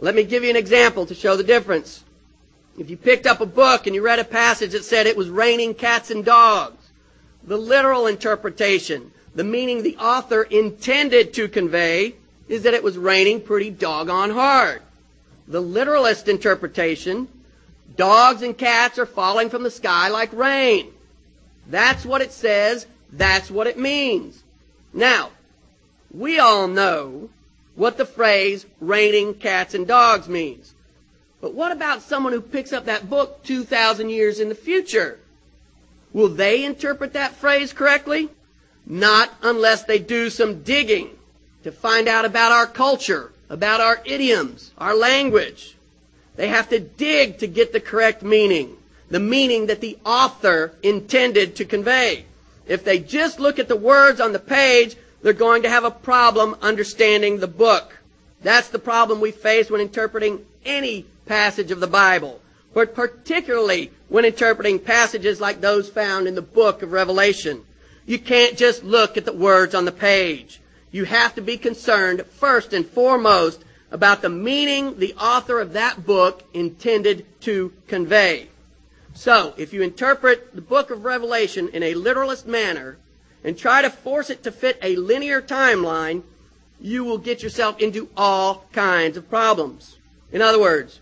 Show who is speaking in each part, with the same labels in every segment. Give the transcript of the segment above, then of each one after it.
Speaker 1: Let me give you an example to show the difference. If you picked up a book and you read a passage that said it was raining cats and dogs, the literal interpretation, the meaning the author intended to convey, is that it was raining pretty doggone hard. The literalist interpretation, dogs and cats are falling from the sky like rain. That's what it says. That's what it means. Now, we all know what the phrase raining cats and dogs means. But what about someone who picks up that book 2,000 years in the future? Will they interpret that phrase correctly? Not unless they do some digging to find out about our culture, about our idioms, our language. They have to dig to get the correct meaning, the meaning that the author intended to convey. If they just look at the words on the page, they're going to have a problem understanding the book. That's the problem we face when interpreting any passage of the Bible, but particularly when interpreting passages like those found in the book of Revelation. You can't just look at the words on the page. You have to be concerned first and foremost about the meaning the author of that book intended to convey. So, if you interpret the book of Revelation in a literalist manner and try to force it to fit a linear timeline, you will get yourself into all kinds of problems. In other words,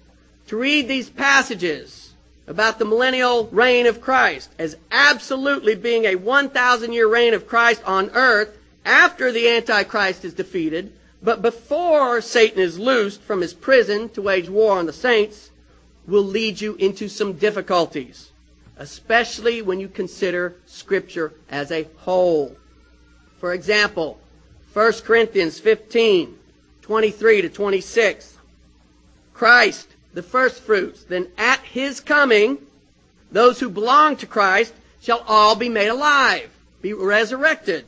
Speaker 1: to read these passages about the millennial reign of Christ as absolutely being a 1,000-year reign of Christ on earth after the Antichrist is defeated, but before Satan is loosed from his prison to wage war on the saints, will lead you into some difficulties, especially when you consider Scripture as a whole. For example, 1 Corinthians 15, 23 to 26. Christ, the first fruits, then at his coming, those who belong to Christ shall all be made alive, be resurrected.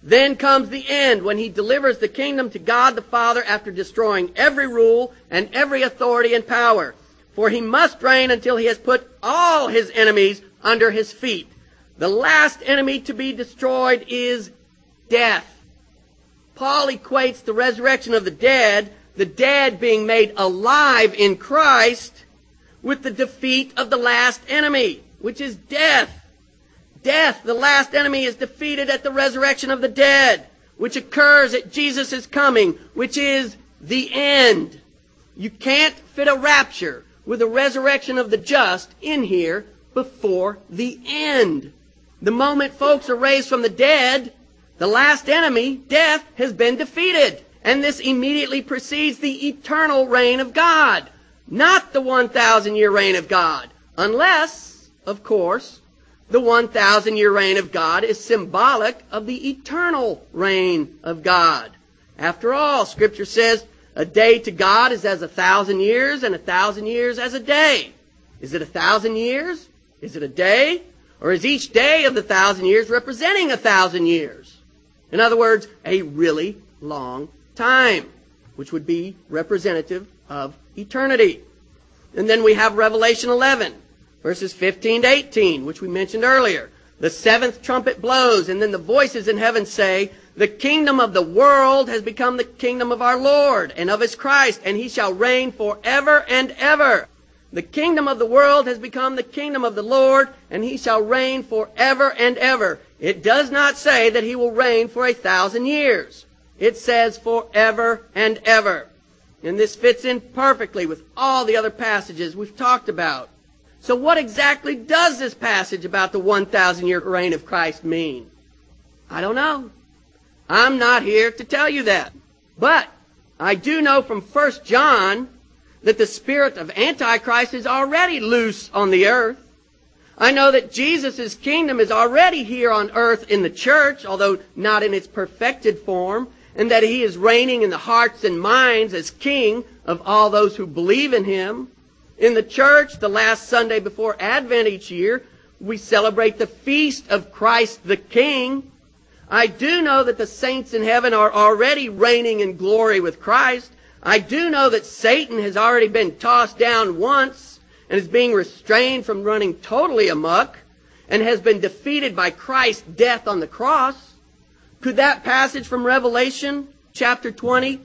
Speaker 1: Then comes the end, when he delivers the kingdom to God the Father after destroying every rule and every authority and power. For he must reign until he has put all his enemies under his feet. The last enemy to be destroyed is death. Paul equates the resurrection of the dead being made alive in Christ, with the defeat of the last enemy, which is death. Death, the last enemy, is defeated at the resurrection of the dead, which occurs at Jesus' coming, which is the end. You can't fit a rapture with a resurrection of the just in here before the end. The moment folks are raised from the dead, the last enemy, death, has been defeated. And this immediately precedes the eternal reign of God, not the 1,000-year reign of God. Unless, of course, the 1,000-year reign of God is symbolic of the eternal reign of God. After all, Scripture says, a day to God is as 1,000 years, and 1,000 years as a day. Is it 1,000 years? Is it a day? Or is each day of the 1,000 years representing 1,000 years? In other words, a really long time, which would be representative of eternity. And then we have Revelation 11, verses 15 to 18, which we mentioned earlier. The seventh trumpet blows, and then the voices in heaven say, the kingdom of the world has become the kingdom of our Lord and of his Christ, and he shall reign forever and ever. The kingdom of the world has become the kingdom of the Lord, and he shall reign forever and ever. It does not say that he will reign for 1,000 years. It says forever and ever. And this fits in perfectly with all the other passages we've talked about. So what exactly does this passage about the 1,000-year reign of Christ mean? I don't know. I'm not here to tell you that. But I do know from 1 John that the spirit of Antichrist is already loose on the earth. I know that Jesus' kingdom is already here on earth in the church, although not in its perfected form, and that he is reigning in the hearts and minds as king of all those who believe in him. In the church, the last Sunday before Advent each year, we celebrate the feast of Christ the King. I do know that the saints in heaven are already reigning in glory with Christ. I do know that Satan has already been tossed down once and is being restrained from running totally amok and has been defeated by Christ's death on the cross. Could that passage from Revelation chapter 20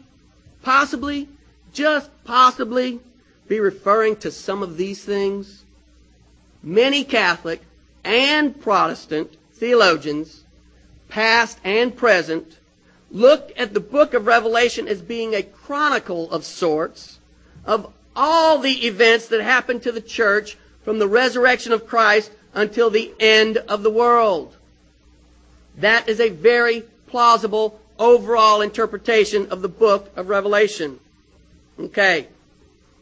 Speaker 1: possibly, just possibly be referring to some of these things? Many Catholic and Protestant theologians, past and present, look at the book of Revelation as being a chronicle of sorts of all the events that happened to the church from the resurrection of Christ until the end of the world. That is a very plausible overall interpretation of the book of Revelation. Okay.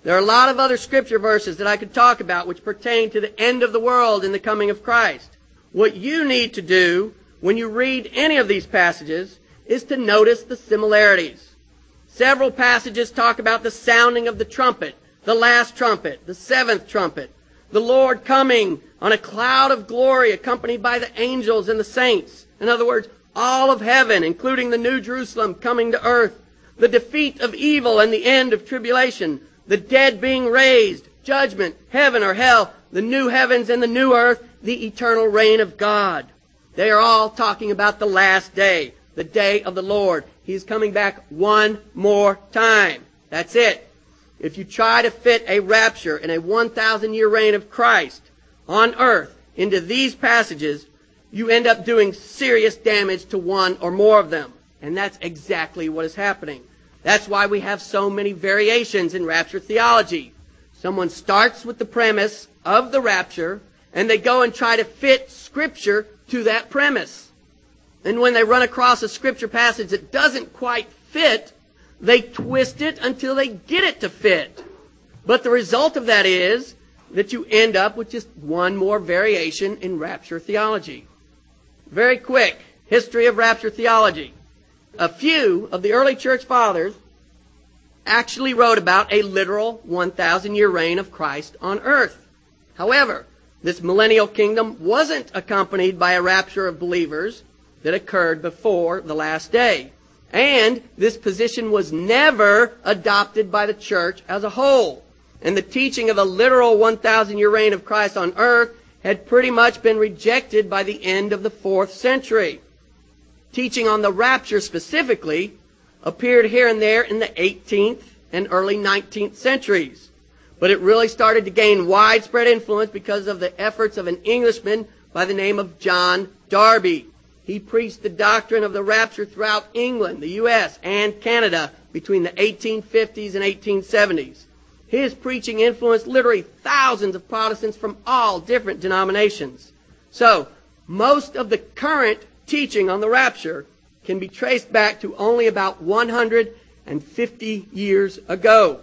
Speaker 1: There are a lot of other scripture verses that I could talk about which pertain to the end of the world and the coming of Christ. What you need to do when you read any of these passages is to notice the similarities. Several passages talk about the sounding of the trumpet, the last trumpet, the seventh trumpet, the Lord coming on a cloud of glory accompanied by the angels and the saints. In other words, all of heaven, including the New Jerusalem coming to earth, the defeat of evil and the end of tribulation, the dead being raised, judgment, heaven or hell, the new heavens and the new earth, the eternal reign of God. They are all talking about the last day, the day of the Lord. He's coming back one more time. That's it. If you try to fit a rapture and a 1,000-year reign of Christ on earth into these passages, you end up doing serious damage to one or more of them. And that's exactly what is happening. That's why we have so many variations in rapture theology. Someone starts with the premise of the rapture, and they go and try to fit Scripture to that premise. And when they run across a Scripture passage that doesn't quite fit, they twist it until they get it to fit. But the result of that is that you end up with just one more variation in rapture theology. Very quick, history of rapture theology. A few of the early church fathers actually wrote about a literal 1,000-year reign of Christ on earth. However, this millennial kingdom wasn't accompanied by a rapture of believers that occurred before the last day. And this position was never adopted by the church as a whole. And the teaching of a literal 1,000-year reign of Christ on earth had pretty much been rejected by the end of the 4th century. Teaching on the rapture specifically appeared here and there in the 18th and early 19th centuries. But it really started to gain widespread influence because of the efforts of an Englishman by the name of John Darby. He preached the doctrine of the rapture throughout England, the U.S., and Canada between the 1850s and 1870s. His preaching influenced literally thousands of Protestants from all different denominations. So, most of the current teaching on the rapture can be traced back to only about 150 years ago.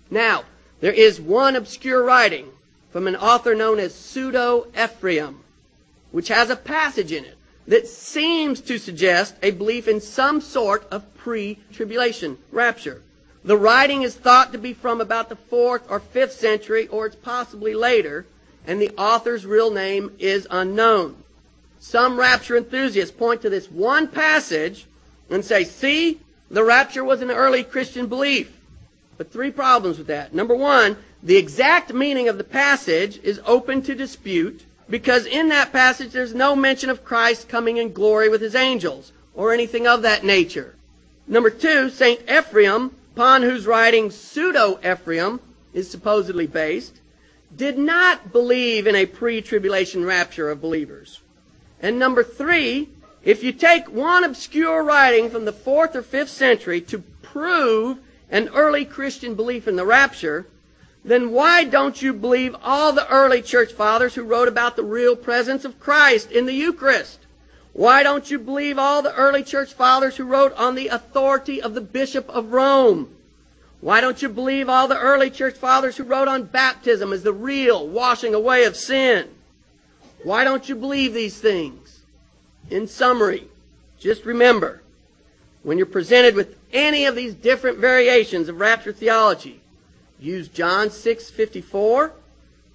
Speaker 1: Now, there is one obscure writing from an author known as Pseudo-Ephraim, which has a passage in it that seems to suggest a belief in some sort of pre-tribulation rapture. The writing is thought to be from about the 4th or 5th century, or it's possibly later, and the author's real name is unknown. Some rapture enthusiasts point to this one passage and say, see, the rapture was an early Christian belief. But 3 problems with that. Number 1, the exact meaning of the passage is open to dispute because in that passage there's no mention of Christ coming in glory with his angels or anything of that nature. Number 2, St. Ephraim, upon whose writing Pseudo-Ephraim is supposedly based, did not believe in a pre-tribulation rapture of believers. And number 3, if you take one obscure writing from the 4th or 5th century to prove an early Christian belief in the rapture, then why don't you believe all the early church fathers who wrote about the real presence of Christ in the Eucharist? Why don't you believe all the early church fathers who wrote on the authority of the Bishop of Rome? Why don't you believe all the early church fathers who wrote on baptism as the real washing away of sin? Why don't you believe these things? In summary, just remember, when you're presented with any of these different variations of rapture theology, use John 6:54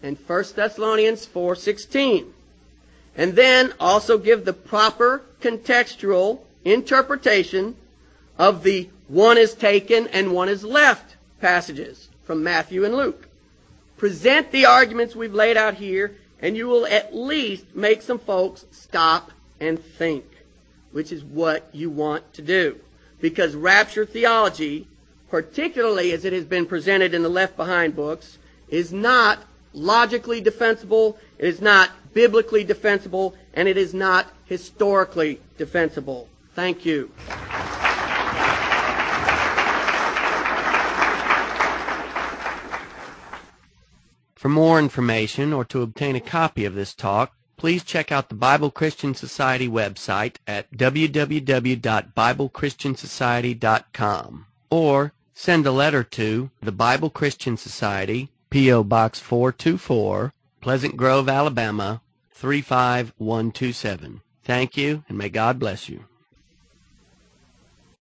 Speaker 1: and 1 Thessalonians 4:16. And then also give the proper contextual interpretation of the one is taken and one is left passages from Matthew and Luke. Present the arguments we've laid out here, and you will at least make some folks stop and think, which is what you want to do. Because rapture theology particularly as it has been presented in the Left Behind books, is not logically defensible, it is not biblically defensible, and it is not historically defensible. Thank you. For more information or to obtain a copy of this talk, please check out the Bible Christian Society website at www.BibleChristianSociety.com or send a letter to the Bible Christian Society, P.O. Box 424, Pleasant Grove, Alabama, 35127. Thank you, and may God bless you.